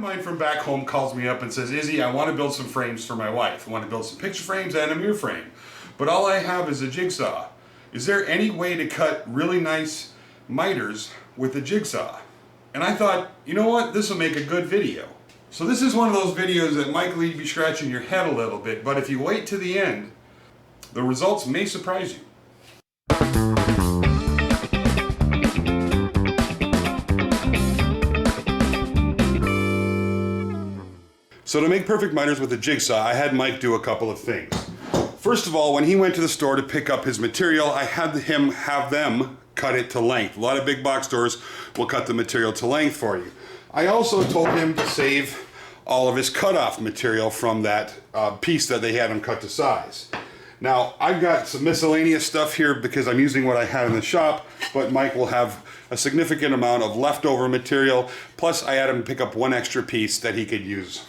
mine from back home calls me up and says, Izzy, I want to build some frames for my wife. I want to build some picture frames and a mirror frame. But all I have is a jigsaw. Is there any way to cut really nice miters with a jigsaw? And I thought, you know what? This will make a good video. So this is one of those videos that might leave you scratching your head a little bit, but if you wait to the end, the results may surprise you. So to make perfect miters with a jigsaw, I had Mike do a couple of things. First of all, when he went to the store to pick up his material, I had him have them cut it to length. A lot of big box stores will cut the material to length for you. I also told him to save all of his cutoff material from that piece that they had him cut to size. Now, I've got some miscellaneous stuff here because I'm using what I had in the shop, but Mike will have a significant amount of leftover material, plus I had him pick up one extra piece that he could use.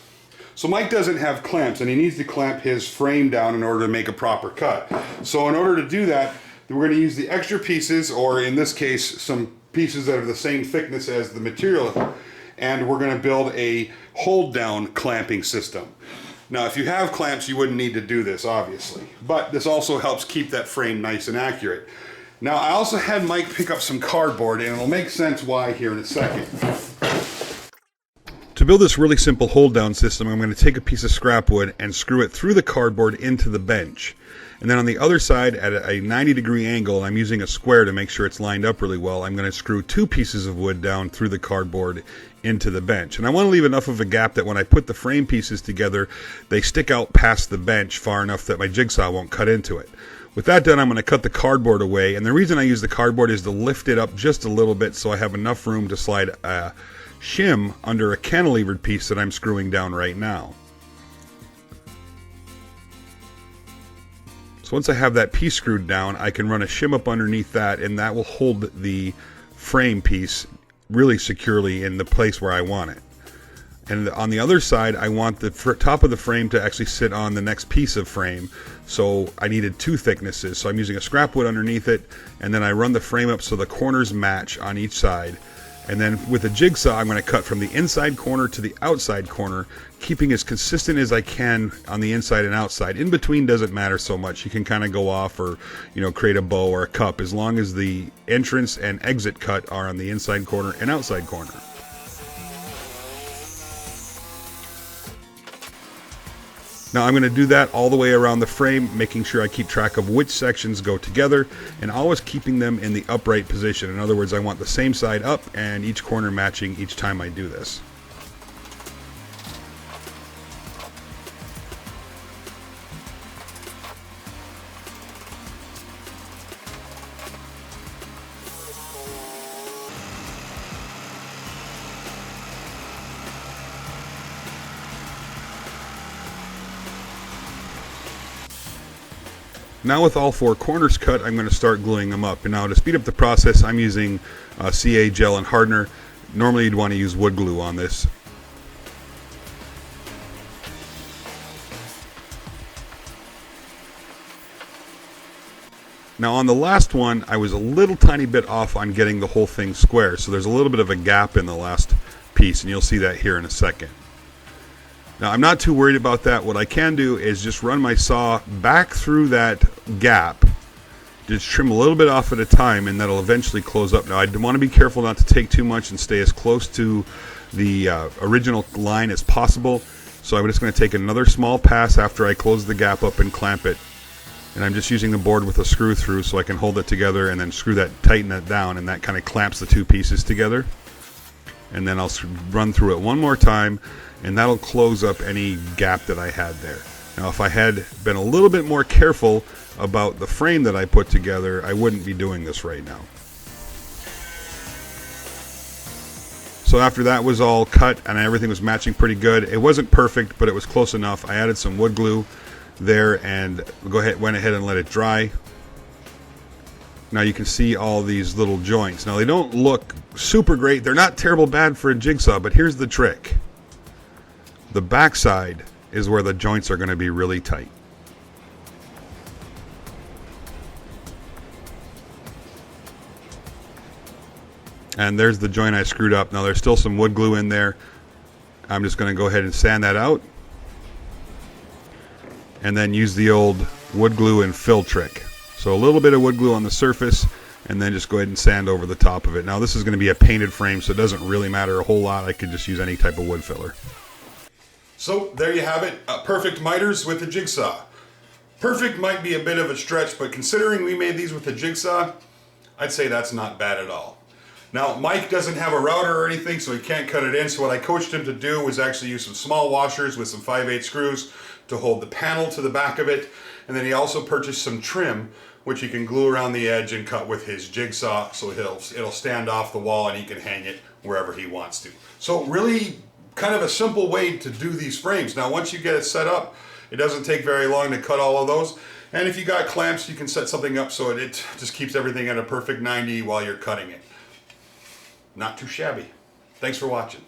So Mike doesn't have clamps, and he needs to clamp his frame down in order to make a proper cut. So in order to do that, we're going to use the extra pieces, or in this case, some pieces that are the same thickness as the material, and we're going to build a hold-down clamping system. Now, if you have clamps, you wouldn't need to do this, obviously. But this also helps keep that frame nice and accurate. Now, I also had Mike pick up some cardboard, and it'll make sense why here in a second. To build this really simple hold-down system, I'm going to take a piece of scrap wood and screw it through the cardboard into the bench. And then on the other side, at a 90-degree angle, I'm using a square to make sure it's lined up really well, I'm going to screw two pieces of wood down through the cardboard into the bench. And I want to leave enough of a gap that when I put the frame pieces together, they stick out past the bench far enough that my jigsaw won't cut into it. With that done, I'm going to cut the cardboard away. And the reason I use the cardboard is to lift it up just a little bit so I have enough room to slide a shim under a cantilevered piece that I'm screwing down right now. So once I have that piece screwed down, I can run a shim up underneath that, and that will hold the frame piece really securely in the place where I want it. And on the other side, I want the top of the frame to actually sit on the next piece of frame. So I needed two thicknesses. So I'm using a scrap wood underneath it, and then I run the frame up so the corners match on each side. And then with a jigsaw, I'm going to cut from the inside corner to the outside corner, keeping as consistent as I can on the inside and outside. In between doesn't matter so much. You can kind of go off or, create a bow or a cup as long as the entrance and exit cut are on the inside corner and outside corner. Now I'm going to do that all the way around the frame, making sure I keep track of which sections go together and always keeping them in the upright position. In other words, I want the same side up and each corner matching each time I do this. Now with all four corners cut, I'm going to start gluing them up. And now to speed up the process, I'm using CA gel and hardener. Normally you'd want to use wood glue on this. Now on the last one, I was a little tiny bit off on getting the whole thing square. So there's a little bit of a gap in the last piece, and you'll see that here in a second. Now I'm not too worried about that. What I can do is just run my saw back through that gap, just trim a little bit off at a time, and that'll eventually close up. Now I want to be careful not to take too much and stay as close to the original line as possible. So I'm just going to take another small pass after I close the gap up and clamp it. And I'm just using the board with a screw through so I can hold it together and then tighten that down, and that kind of clamps the two pieces together. And then I'll run through it one more time, and that'll close up any gap that I had there. Now if I had been a little bit more careful about the frame that I put together, I wouldn't be doing this right now. So after that was all cut and everything was matching pretty good, it wasn't perfect, but it was close enough. I added some wood glue there and went ahead and let it dry. Now you can see all these little joints. Now they don't look super great. They're not terrible bad for a jigsaw, but here's the trick. The backside is where the joints are going to be really tight. And there's the joint I screwed up. Now there's still some wood glue in there. I'm just going to go ahead and sand that out. And then use the old wood glue and fill trick. So a little bit of wood glue on the surface, and then just go ahead and sand over the top of it. Now this is going to be a painted frame, so it doesn't really matter a whole lot. I could just use any type of wood filler. So there you have it, perfect miters with a jigsaw. Perfect might be a bit of a stretch, but considering we made these with a jigsaw, I'd say that's not bad at all. Now, Mike doesn't have a router or anything, so he can't cut it in, so what I coached him to do was actually use some small washers with some 5/8 screws to hold the panel to the back of it, and then he also purchased some trim, which he can glue around the edge and cut with his jigsaw, so it'll stand off the wall and he can hang it wherever he wants to. So really, kind of a simple way to do these frames. Now, once you get it set up, it doesn't take very long to cut all of those. And if you got clamps, you can set something up so it just keeps everything at a perfect 90 while you're cutting it. Not too shabby. Thanks for watching.